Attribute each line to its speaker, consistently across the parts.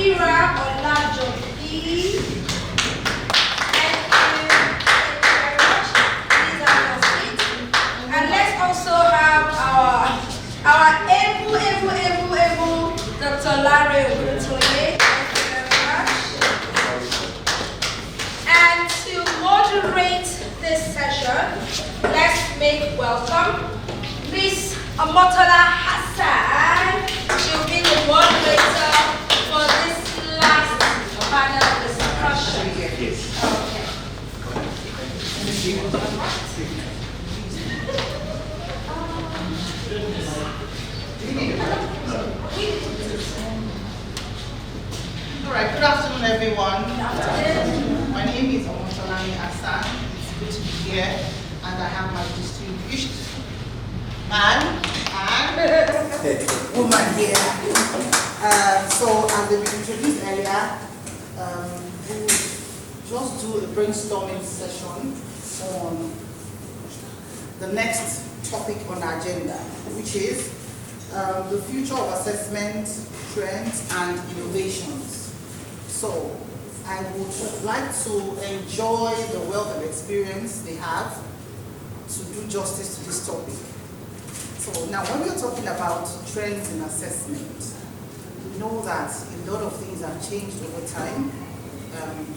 Speaker 1: And to moderate this session, let's make welcome Miss Omotosho. She'll be the moderator for this last panel discussion. Yes. Okay.
Speaker 2: All right, good afternoon, everyone.
Speaker 1: Good afternoon.
Speaker 2: My name is Omotosho. It's good to be here, and I have my distinguished man and woman here. So, as they were introduced earlier, we'll just do a brainstorming session on the next topic on our agenda, which is the future of assessment, trends, and innovations. So, I would like to enjoy the wealth of experience they have to do justice to this topic. So now when we're talking about trends in assessment, we know that a lot of things have changed over time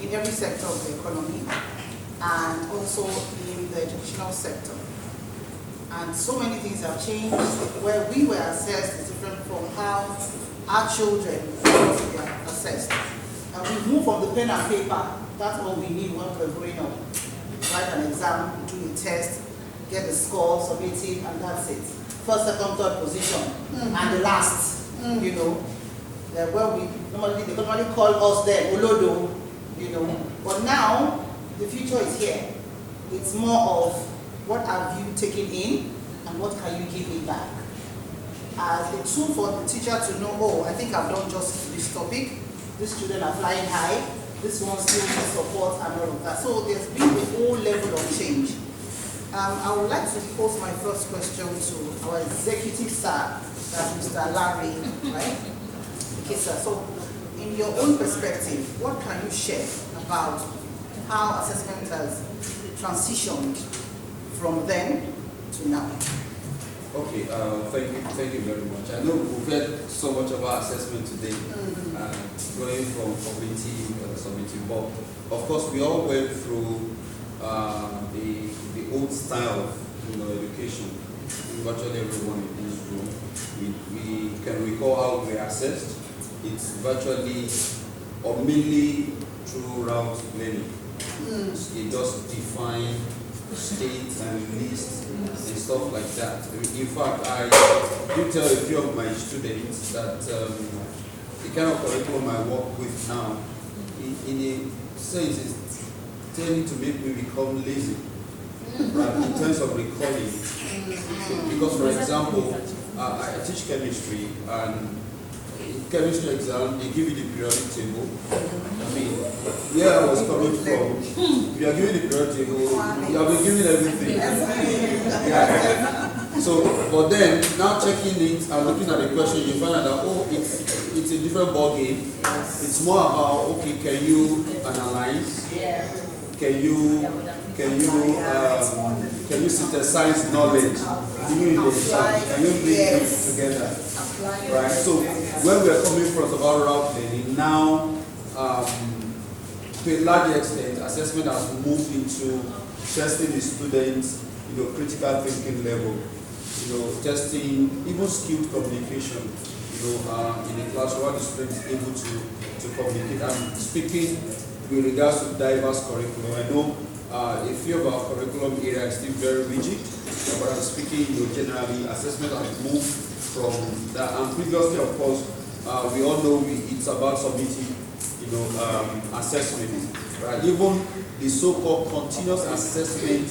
Speaker 2: in every sector of the economy and also in the educational sector. And so many things have changed. Where we were assessed is different from how our children were assessed. And we move from the pen and paper. That's all we need when we're growing up. Write an exam, do a test, get the score, submit it, and that's it. First, second, third position, and the last. You know, where they normally call us there Olodo. You know, but now the future is here. It's more of what have you taken in and what can you give me back. As a tool for the teacher to know, oh, I think I've done justice to this topic. These students are flying high. This one still needs support and all of that. So there's been a whole level of change. I would like to pose my first question to our executive sir, that's Mr. Larry, right? Okay, sir. So, in your own perspective, what can you share about how assessment has transitioned from then to now?
Speaker 3: Okay, thank you very much. I know we've heard so much about assessment today, going from cognitive and summative, but of course we all went through the old style of education. Virtually everyone in this room, we can recall how we were assessed. It's virtually or mainly through route learning. It just define states and lists and stuff like that. In fact, I did tell a few of my students that the kind of curriculum I work with now, in a sense, is tending to make me become lazy, right, in terms of recalling. Because, for example, I teach chemistry, and in chemistry exam, they give you the periodic table. I mean, where I was coming from, if you are given the periodic table, you have been given everything. Yeah. So, but then, now checking it and looking at the question, you find out that, oh, it's a different ball game. It's more about, okay, can you analyze? Can you synthesize knowledge? Can you bring it together? Right. So when we are coming from about route learning, now to a large extent, assessment has moved into testing the students, critical thinking level, testing even skilled communication, in the classroom, how the student is able to communicate. I'm speaking with regards to diverse curriculum. I know a few of our curriculum area is still very rigid, but I'm speaking generally, assessment has moved from that. And previously, of course, we all know it's about submitting, assessment, right? Even the so-called continuous assessment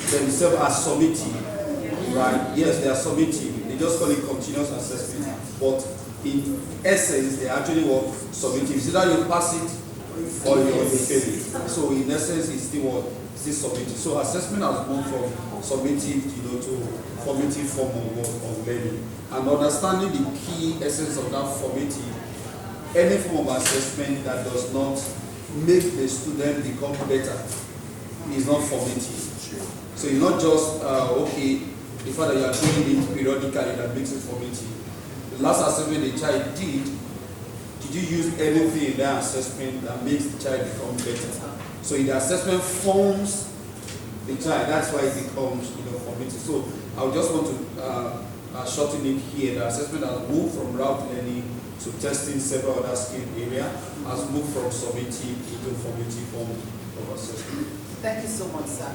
Speaker 3: themselves are summative, right? Yes, they are summative. They just call it continuous assessment, but in essence, they actually work summative. It's either you pass it or you fail it. So in essence, it's still summative. So assessment has moved from summative, to formative form of learning. And understanding the key essence of that formative any form of assessment that does not make the student become better is not formative. So it's not just, okay, the fact that you are doing it periodically that makes it formative. The last assessment the child did you use anything in that assessment that makes the child become better? So if the assessment forms the child, that's why it becomes formative. So I would just want to shorten it here. The assessment has moved from route learning to testing several other skill areas, has moved from summative into formative form of assessment.
Speaker 2: Thank you so much, sir.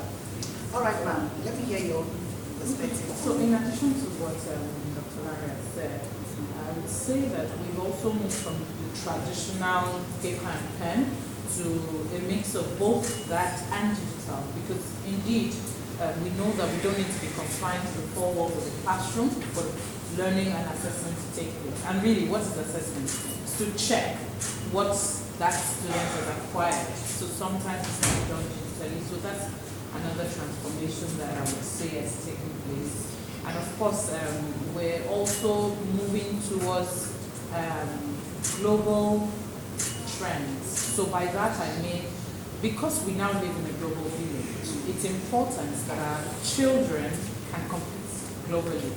Speaker 2: All right, ma'am, let me hear your perspective.
Speaker 4: So in addition to what Dr. Larry has said, I would say that we've also moved from the traditional paper and pen to a mix of both that and digital, because indeed we know that we don't need to be confined to the four walls of the classroom for learning and assessment to take place. And really, what is assessment? It's to check what that student has acquired. So sometimes it's not done digitally. So that's another transformation that I would say has taken place. And of course, we're also moving towards global trends. So by that I mean, because we now live in a global village, it's important that our children can compete globally.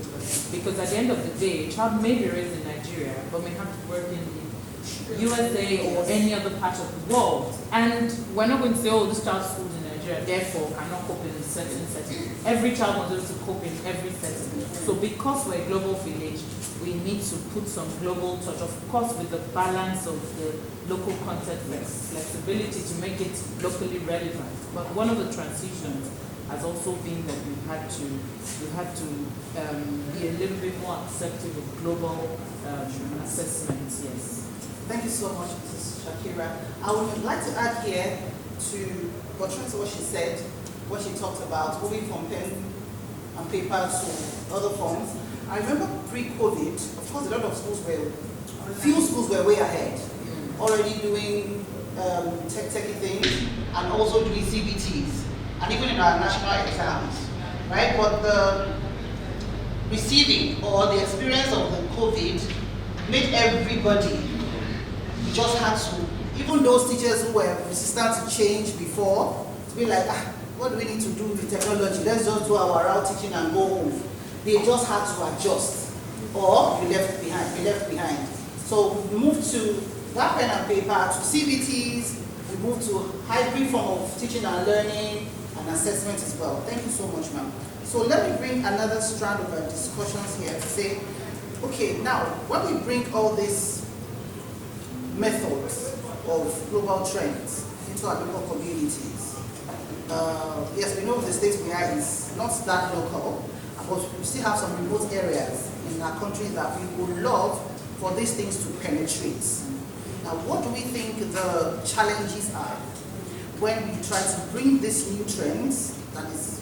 Speaker 4: Because at the end of the day, a child may be raised in Nigeria, but may have to work in the USA or any other part of the world. And we're not going to say, oh, this child's schooled in Nigeria, therefore cannot cope in a certain setting. Every child wants to cope in every setting. So because we're a global village, we need to put some global touch, of course, with the balance of the local content flexibility to make it locally relevant. But one of the transitions has also been that we've had to be a little bit more accepting of global assessments. Yes.
Speaker 2: Thank you so much, Mrs. Shakira. I would like to add here to what she said, what she talked about, moving from pen and paper to other forms. I remember pre-COVID, of course, a lot of schools few schools were way ahead, already doing techie things and also doing CBTs, and even in our national exams, right? But the receiving or the experience of the COVID made everybody just had to, even those teachers who were resistant to change before, to be like, what do we need to do with technology? Let's just do our route teaching and go home. They just had to adjust, or be left behind. So we moved to that pen and paper, to CBTs, we moved to hybrid form of teaching and learning and assessment as well. Thank you so much, ma'am. So let me bring another strand of our discussions here to say, okay, now when we bring all these methods of global trends into our local communities, yes, we know the state we are is not that local, but we still have some remote areas in our country that we would love for these things to penetrate. Now, what do we think the challenges are when we try to bring these new trends, that is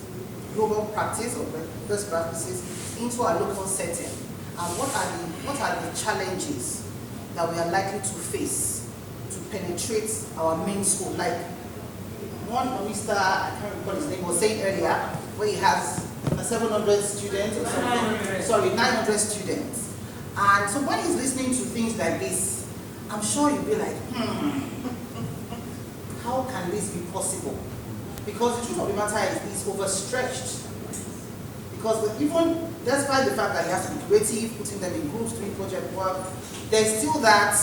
Speaker 2: global practice or best practices, into our local setting? And what are the challenges that we are likely to face to penetrate our main school? Like one Mr. I can't recall his name, was saying earlier, where he has 700 students or something. Sorry, 900 students. And so when he's listening to things like this, I'm sure you'll be like, how can this be possible? Because the truth of the matter is he's overstretched. Because even despite the fact that he has to be creative, putting them in groups, doing project work, there's still that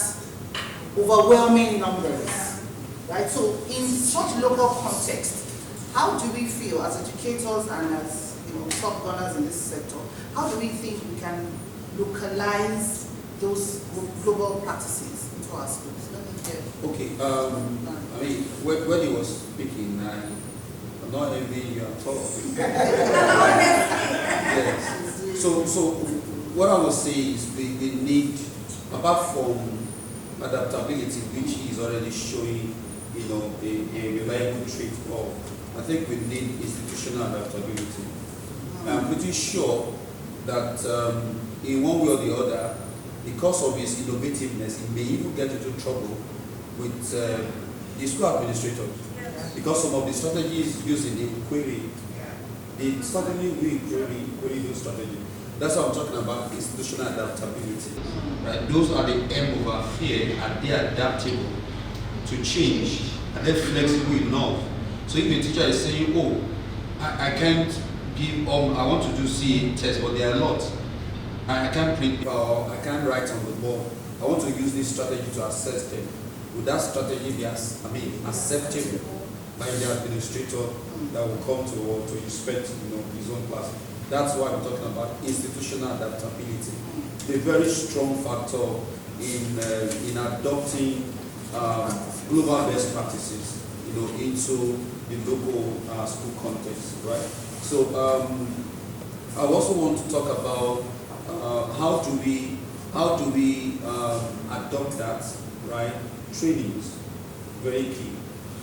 Speaker 2: overwhelming numbers, right? So in such local context, how do we feel as educators and as top gunners in this sector, how do we think we can localize those global practices into our schools? Let me hear.
Speaker 3: Okay, I mean, when he was speaking, I'm not envying you at all. Yes. So what I would say is we need, apart from adaptability, which he is already showing, a reliable trait of, I think we need institutional adaptability. I'm pretty sure that in one way or the other, because of his innovativeness, he may even get into trouble with the school administrators. Because some of the strategies used in the query, they certainly will query those strategies. That's what I'm talking about, institutional adaptability. Right? Those are the M over here, are they adaptable to change? Are they flexible enough? So if a teacher is saying, oh, I can't give, I want to do CA tests, but there are a lot. I can't print, or I can't write on the board. I want to use this strategy to assess them. Would that strategy be acceptable by the administrator that will come to inspect his own class? That's why I'm talking about institutional adaptability. A very strong factor in adopting global best practices, into the local school context, right? So I also want to talk about how do we adopt that, right? Trainings, very key.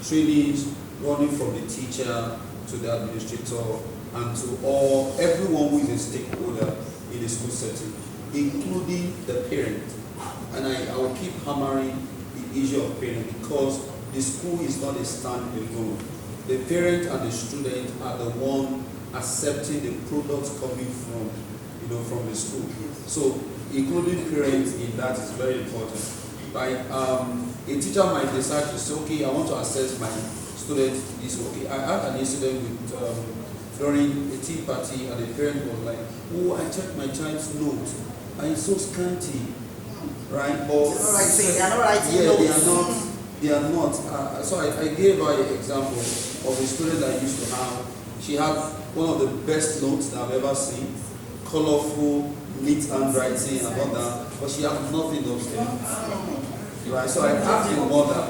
Speaker 3: Trainings running from the teacher to the administrator and to everyone who is a stakeholder in the school setting, including the parent. And I will keep hammering the issue of parent because the school is not a stand-alone. The parent and the student are the one accepting the products coming from the school. So including parents in that is very important. Right? A teacher might decide to say, okay, I want to assess my student this okay. I had an incident with during a tea party, and the parent was like, oh, I checked my child's notes, and it's so scanty, right? Or
Speaker 2: they are not writing
Speaker 3: notes. They are not. So I gave her an example of a student I used to have. She had one of the best notes that I've ever seen, colorful, neat handwriting and all that, but she had nothing of them. Right? So I asked the mother,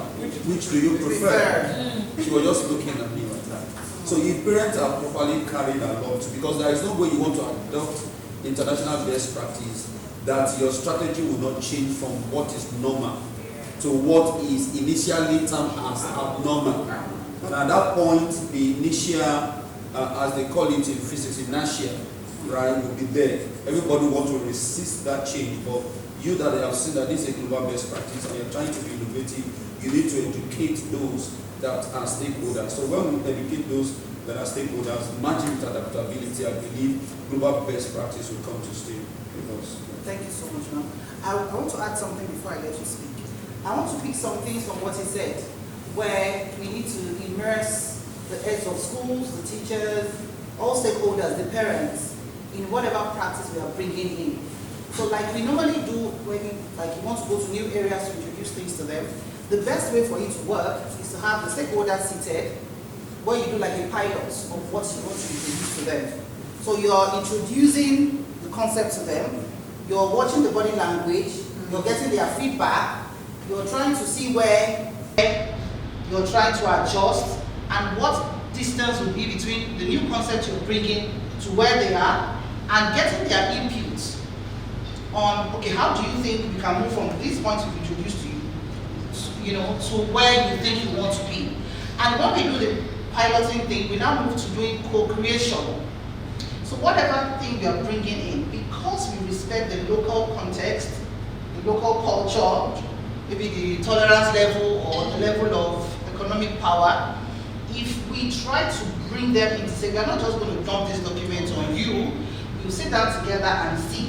Speaker 3: which do you prefer? She was just looking at me like that. So if parents are properly carried along, because there is no way you want to adopt international best practice that your strategy will not change from what is normal to what is initially termed as abnormal. And at that point, the initial, as they call it in physics, inertia, right, will be there. Everybody wants to resist that change, but you that have seen that this is a global best practice and you're trying to be innovative, you need to educate those that are stakeholders. So when we educate those that are stakeholders, matching with adaptability, I believe global best practice will come to stay with us.
Speaker 2: Thank you so much, ma'am. I want to add something before I let you speak. I want to pick some things from what he said, where we need to immerse the heads of schools, the teachers, all stakeholders, the parents, in whatever practice we are bringing in. So like we normally do when you want to go to new areas to introduce things to them, the best way for it to work is to have the stakeholders seated, where you do like a pilot of what you want to introduce to them. So you're introducing the concept to them, you're watching the body language, you're getting their feedback, you're trying to see where you're trying to adjust and what distance will be between the new concept you're bringing to where they are, and getting their input on, okay, how do you think we can move from this point we've introduced to you, to where you think you want to be. And when we do the piloting thing, we now move to doing co-creation. So whatever thing we are bringing in, because we respect the local context, the local culture, maybe the tolerance level or the level of economic power, if we try to bring them in to say, we're not just going to dump this document on you, we'll sit down together and see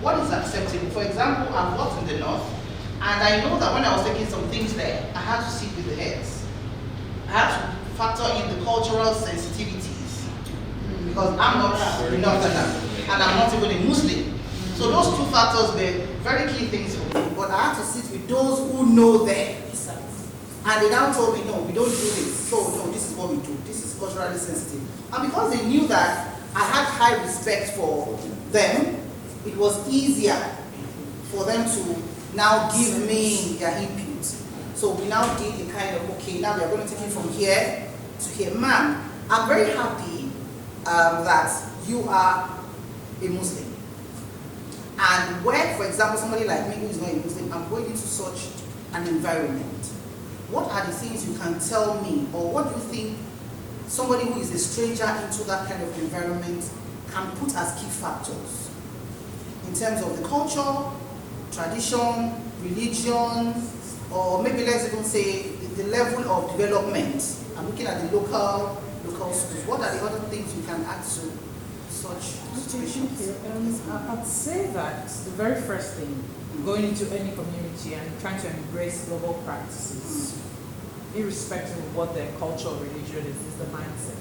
Speaker 2: what is acceptable. For example, I've worked in the north, and I know that when I was taking some things there, I had to sit with the heads. I had to factor in the cultural sensitivities, because I'm not a northerner, and I'm not even a Muslim. So those two factors were very key things for me. But I had to sit with those who know them. And they now told me, no, we don't do this. So no, this is what we do. This is culturally sensitive. And because they knew that I had high respect for them, it was easier for them to now give me their input. So we now did a kind of, okay, now we are going to take it from here to here. Ma'am, I'm very happy that you are a Muslim. And where, for example, somebody like me who is not a Muslim, I'm going into such an environment. What are the things you can tell me, or what do you think somebody who is a stranger into that kind of environment can put as key factors in terms of the culture, tradition, religion, or maybe let's even say the level of development? I'm looking at the local schools. What are the other things you can add to such
Speaker 4: Okay,
Speaker 2: situations?
Speaker 4: thank you. I'd say that the very first thing, going into any community and trying to embrace global practices, irrespective of what their culture or religion is the mindset.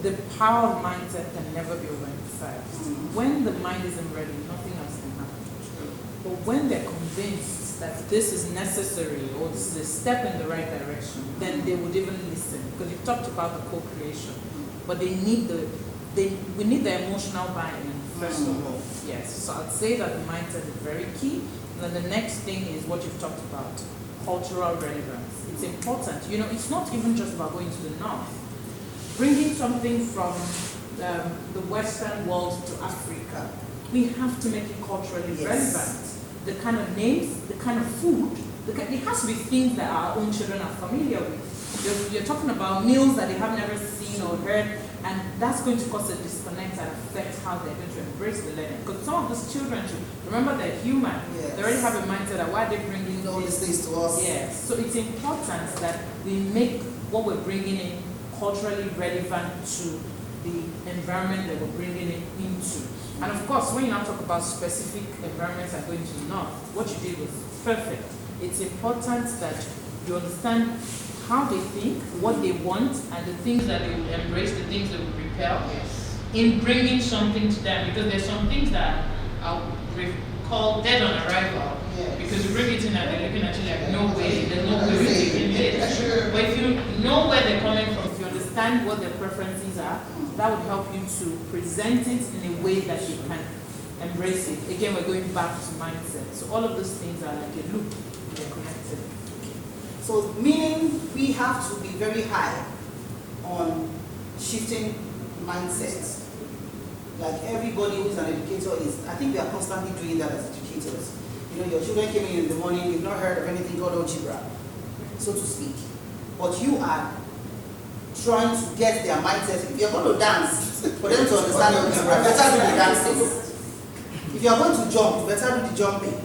Speaker 4: The power of mindset can never be overemphasized. When the mind isn't ready, nothing else can happen. But when they're convinced that this is necessary or this is a step in the right direction, then they would even listen. Because you talked about the co-creation, but we need the emotional buy-in first of all. Yes. So I'd say that the mindset is very key. And then the next thing is what you've talked about, cultural relevance. It's important. You know, it's not even just about going to the north. Bringing something from the Western world to Africa, we have to make it culturally relevant. The kind of names, the kind of food, it has to be things that our own children are familiar with. You're talking about meals that they have never seen or heard, and that's going to cause a disconnect and affect how they're going to embrace the learning. Because some of these children, remember, they're human.
Speaker 2: Yes.
Speaker 4: They already have a mindset that why are they bringing
Speaker 2: All these things to us.
Speaker 4: Yes. So it's important that we make what we're bringing in culturally relevant to the environment that we're bringing it into. And of course, when you now talk about specific environments that are going to the north, what you did was perfect. It's important that you understand how they think, what they want, and the things that they will embrace, the things that will repel, in bringing something to them. Because there's some things that I'll call dead on arrival. Because you bring it in and they're looking at you like, no way, there's no way we're taking this. But if you know where they're coming from, if you understand what their preferences are, that would help you to present it in a way that you can embrace it. Again, we're going back to mindset. So all of those things are like a loop, they're connected.
Speaker 2: So meaning we have to be very high on shifting mindsets. Like everybody who is an educator is, I think we are constantly doing that as educators. You know, your children came in the morning, you've not heard of anything called algebra, so to speak. But you are trying to get their mindset. If you're going to dance, for them to understand algebra, better do the dancing. If you're going to jump, you better do the jumping.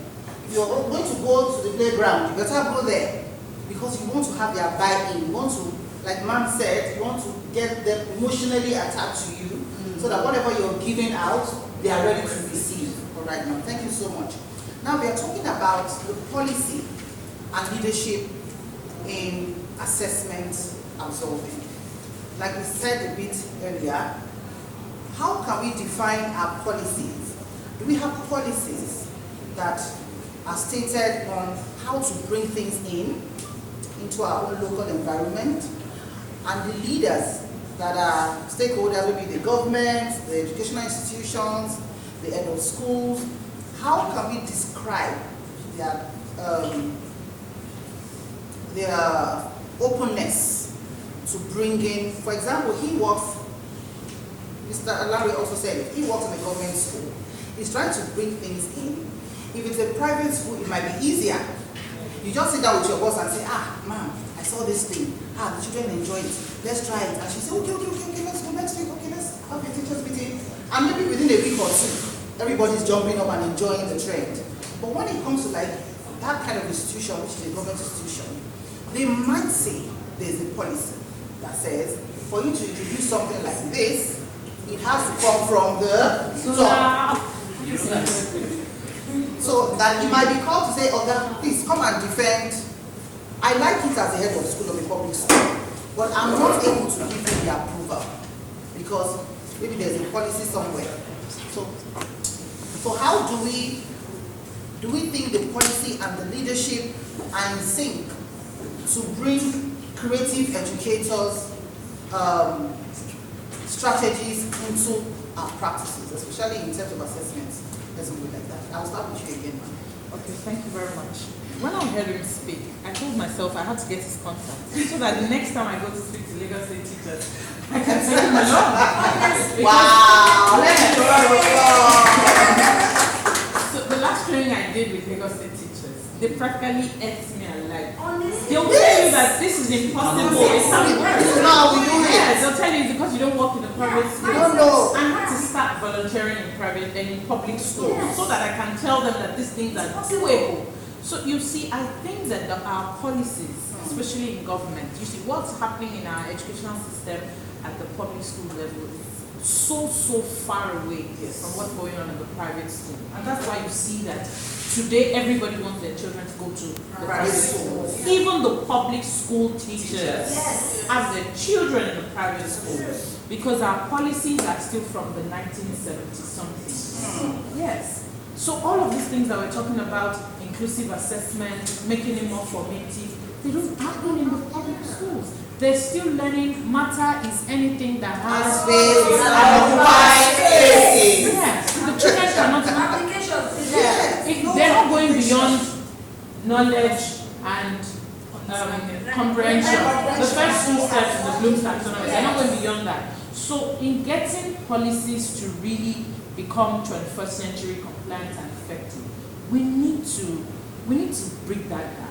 Speaker 2: If you're going to go to the playground, you better go there. Because you want to have their buy-in. You want to, like Ma'am said, you want to get them emotionally attached to you, so that whatever you're giving out, they are ready to receive. All right, now, thank you so much. Now we are talking about the policy and leadership in assessment absolving. Like we said a bit earlier, how can we define our policies? Do we have policies that are stated on how to bring things into our own local environment? And the leaders that are stakeholders, maybe the government, the educational institutions, the head of schools, how can we describe their openness to bring in, for example, Mr. Larry also said it, he works in a government school. He's trying to bring things in. If it's a private school, it might be easier. You just sit down with your boss and say, ma'am, I saw this thing. The children enjoy it. Let's try it. And she said, okay, let's go next week. Okay, let's have a teacher's meeting. And maybe within a week or two, everybody's jumping up and enjoying the trend. But when it comes to like that kind of institution, which is a government institution, they might say there's a policy that says, for you to introduce something like this, it has to come from the top. So that it might be called to say, please come and defend. I like it as the head of school of a public school, but I'm not able to give you the approval because maybe there's a policy somewhere. So how do we think the policy and the leadership are in sync to bring creative educators' strategies into our practices, especially in terms of assessments? Let's do it like that. I'll start with you again, ma'am.
Speaker 4: Okay, thank you very much. When I heard him speak, I told myself I had to get his contact so that the next time I go to speak to Lagos State teachers, I can take him along.
Speaker 2: Wow! Let's do it.
Speaker 4: So the last training I did with Lagos State teachers, they practically ate me alive.
Speaker 1: Honestly.
Speaker 4: They'll tell you that this is impossible. It's how it works.
Speaker 2: This is how we do it.
Speaker 4: Yes, they'll tell you it's because you don't work in a private school.
Speaker 2: No.
Speaker 4: I had to start volunteering in private and in public schools so that I can tell them that these things are doable. So you see, I think that our policies, especially in government, you see what's happening in our educational system at the public school level is so far away from what's going on in the private school. And that's why you see that today everybody wants their children to go to the private school. Even the public school teachers have their children in the private school because our policies are still from the 1970 something. Yes. So all of these things that we're talking about, inclusive assessment, making it more formative, they don't happen in the public schools. They're still learning matter is anything that has
Speaker 2: space and
Speaker 4: yes. The children cannot they're not going beyond knowledge and comprehension. The first two steps in the Bloom's taxonomy, they're not going beyond that. So in getting policies to really become 21st century compliant and effective, we need to break that gap.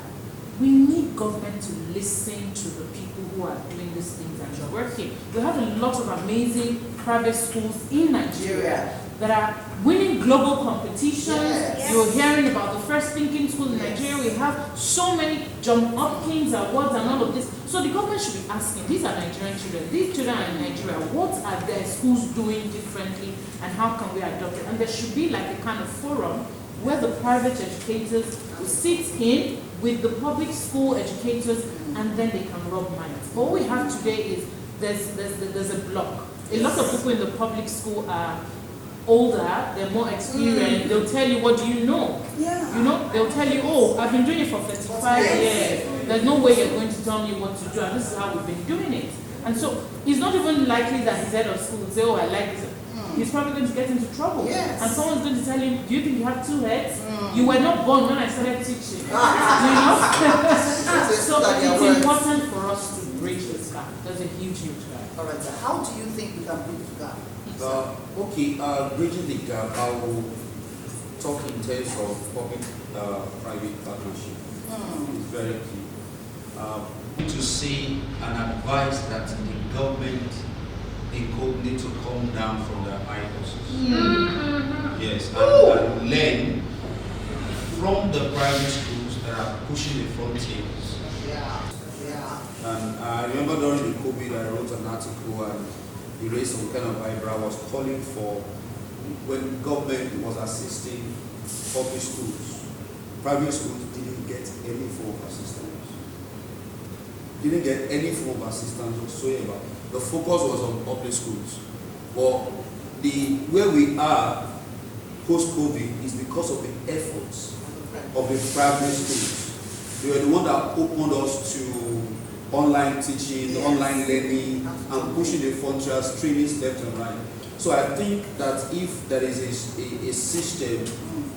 Speaker 4: We need government to listen to the people who are doing these things and working. We have a lot of amazing private schools in Nigeria that are winning global competitions. You're hearing about the first thinking school in Nigeria. We have so many John Hopkins awards and all of this. So the government should be asking, these are Nigerian children, these children are in Nigeria, what are their schools doing differently and how can we adopt it? And there should be like a kind of forum where the private educators will sit in with the public school educators and then they can rub minds. But what we have today is there's a block. A lot of people in the public school are older, they're more experienced, they'll tell you, what do you know? You know, they'll tell you, oh, I've been doing it for 35 years. There's no way you're going to tell me what to do, and this is how we've been doing it. And so it's not even likely that his head of school will say, oh, I like this. He's probably going to get into trouble. And someone's going to tell him, do you think you have two heads? You were not born when I started teaching. You know? So it's important for us to bridge this gap. There's a huge gap.
Speaker 2: All right, so how do you think we can bridge the gap?
Speaker 3: Bridging the gap, I will talk in terms of public-private partnership. It's very key. To see and advise that the government need to come down from their high horses. Yes, and learn from the private schools that are pushing the frontiers. And I remember during the COVID, I wrote an article and we raised some kind of eyebrow. I was calling for when government was assisting public schools, private schools didn't get any form of assistance. Didn't get any form of assistance whatsoever. The focus was on public schools. But where we are post-COVID is because of the efforts of the private schools. They were the one that opened us to online teaching, online learning, and pushing the frontiers, trainings left and right. So I think that if there is a system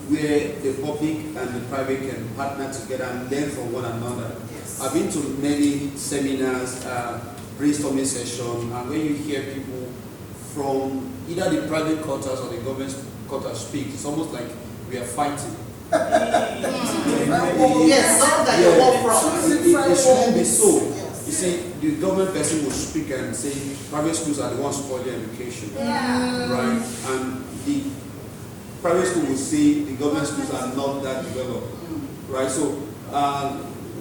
Speaker 3: where the public and the private can partner together and learn from one another. I've been to many seminars, brainstorming session, and when you hear people from either the private quarters or the government quarters speak, it's almost like we are fighting. It shouldn't be so. You see, the government person will speak and say private schools are the ones spoiling education, right? And the private school will say the government schools are not that developed, right? So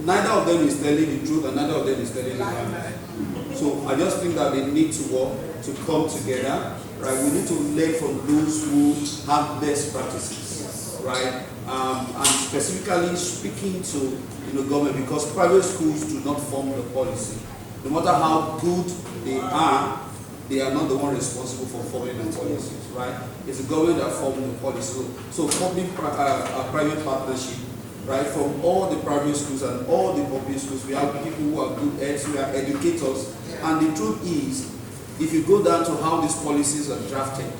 Speaker 3: neither of them is telling the truth and neither of them is telling the lie. So I just think that they need to work to come together, right? We need to learn from those who have best practices, right? And specifically speaking to government, because private schools do not form the policy. No matter how good they are not the one responsible for forming the policies, right? It's the government that forms the policy. So public-private partnership, right? From all the private schools and all the public schools, we have people who are good heads, we are educators. And the truth is, if you go down to how these policies are drafted,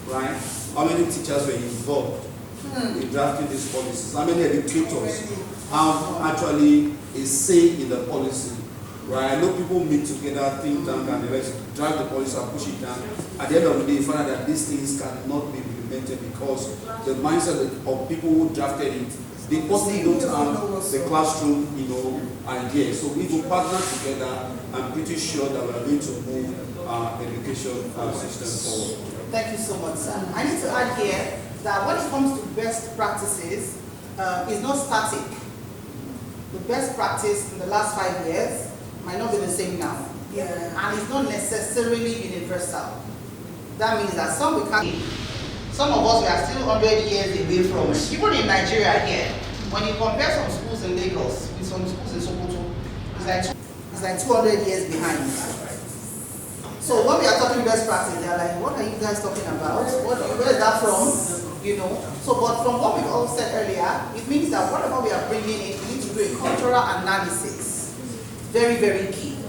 Speaker 3: right? How many teachers were involved in drafting these policies? How many educators have actually a say in the policy, right? I know people meet together, think tank, and the rest, drive the policy and push it down. At the end of the day, you find out that these things cannot be implemented because the mindset of people who drafted it, they possibly don't have the classroom, idea. So we will partner together. I'm pretty sure that we are going to move our education system forward.
Speaker 2: Thank you so much, sir. I need to add here that when it comes to best practices, it's not static. The best practice in the last 5 years might not be the same now. And it's not necessarily universal. That means that some we can't. Some of us we are still 100 years away from it. Even in Nigeria here, when you compare some schools in Lagos with some schools in Sokoto, it's like 200 years behind. So when we are talking best practice, they're like, what are you guys talking about? Where is that from? You know. So, but from what we've all said earlier, it means that whatever we are bringing in, we need to do a cultural analysis. Very, very key.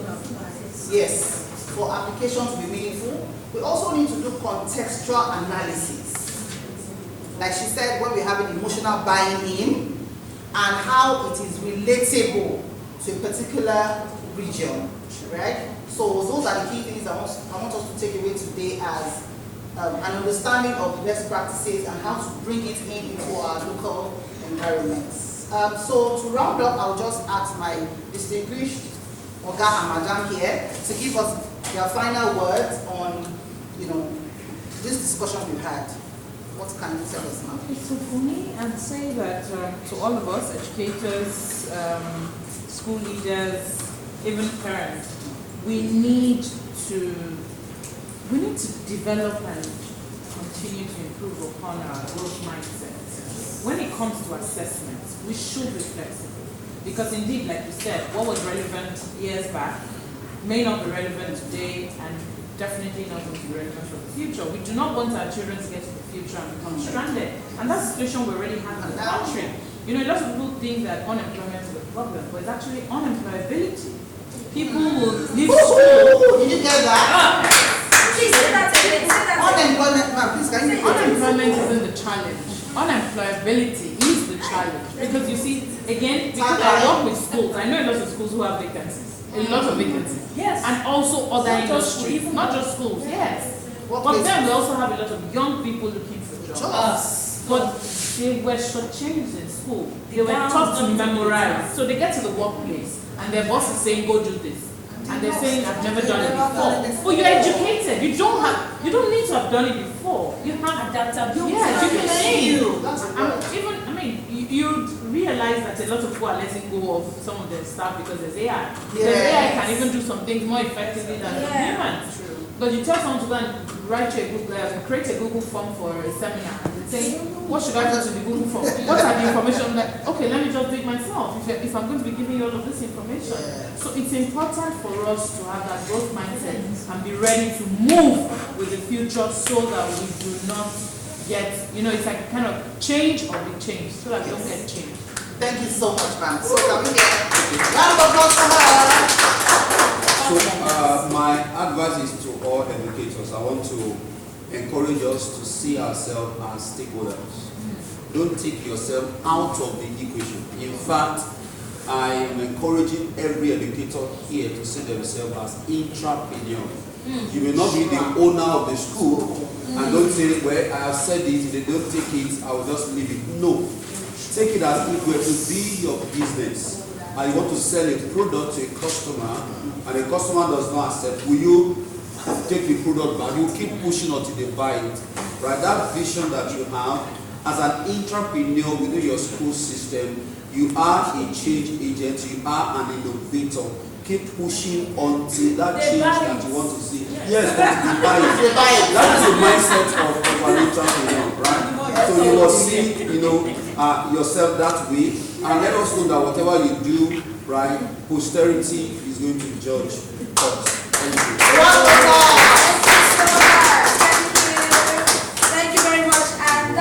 Speaker 2: Yes, for applications to be meaningful, we also need to do contextual analysis. Like she said, when we have an emotional buy-in and how it is relatable to a particular region, right? So those are the key things I want us to take away today as an understanding of the best practices and how to bring it into our local environments. So to round up, I'll just ask my distinguished Oga and Madam here to give us their final words on, this discussion we've had. What can you tell us now?
Speaker 4: Okay, so for me, I'd say that to all of us, educators, school leaders, even parents, we need to develop and continue to improve upon our growth mindset. When it comes to assessments, we should be flexible. Because indeed, like you said, what was relevant years back may not be relevant today and definitely not going to be relevant for the future. We do not want our children to get to the future and become stranded. And that's the situation we already have in the country. A lot of people think that unemployment is a problem, but it's actually unemployability. People will leave school.
Speaker 2: Did you get that?
Speaker 1: Please say that again. Say that again.
Speaker 2: Unemployment, ma'am, please can you
Speaker 4: Unemployment isn't the challenge. Unemployability is the challenge. Because you see, again, because I work with schools, I know a lot of schools who have vacancies. A lot of vacancies.
Speaker 1: Yes.
Speaker 4: And also other industries. Not just schools, yes. But then we also have a lot of young people looking for jobs. But they were shortchanged in school. They were taught to memorize. So they get to the workplace and their boss is saying, go do this. And they're saying, I've never done it before. But you're educated. You don't need to have done it before. You have adaptability. Yes, you can see. You realize that a lot of people are letting go of some of their staff because there's AI. Because AI can even do some things more effectively than humans. But you tell someone to go and create a Google form for a seminar, and they say, what should I do to the Google form? What are the information? I'm like, okay, let me just do it myself if I'm going to be giving you all of this information. So it's important for us to have that growth mindset and be ready to move with the future so that we do not get, it's like a kind of change or be changed, so that we don't get changed.
Speaker 2: Thank you so much, ma'am. So can we get a round of applause for her?
Speaker 3: So my advice is to all educators. I want to encourage us to see ourselves as stakeholders. Don't take yourself out of the equation. In fact, I am encouraging every educator here to see themselves as intrapreneur. You may not be the owner of the school and don't say, well, I have said it, if they don't take it, I will just leave it. No. Take it as if it were to be your business and you want to sell a product to a customer and the customer does not accept, will you take the product back? You keep pushing until they buy it. Right? That vision that you have as an entrepreneur within your school system, you are a change agent, you are an innovator. Keep pushing until that change that you want to see. Yes, but you buy it. That is the mindset of an entrepreneur, right? So you must see, yourself that way, and let us know that whatever you do, right, posterity is going to judge us. Thank you.
Speaker 1: Thank you very much. And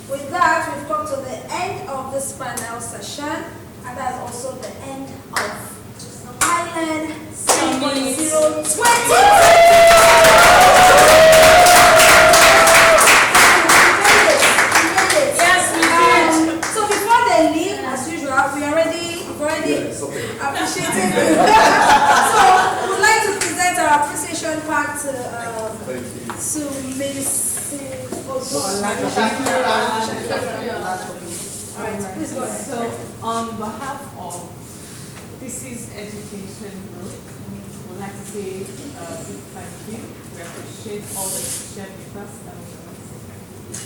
Speaker 1: with that, we've come to the end of this panel session, and that's also the end of Island 020. Yes, we did. So before they leave, as usual, we've already appreciated it. So we'd like to present our appreciation pack to Miss Uzoma. Alright, please go ahead.
Speaker 4: So on behalf of this is Education Group, we'd like to say a big thank you. We appreciate all that you shared with us.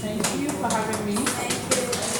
Speaker 4: Thank you for having me.
Speaker 1: Thank you.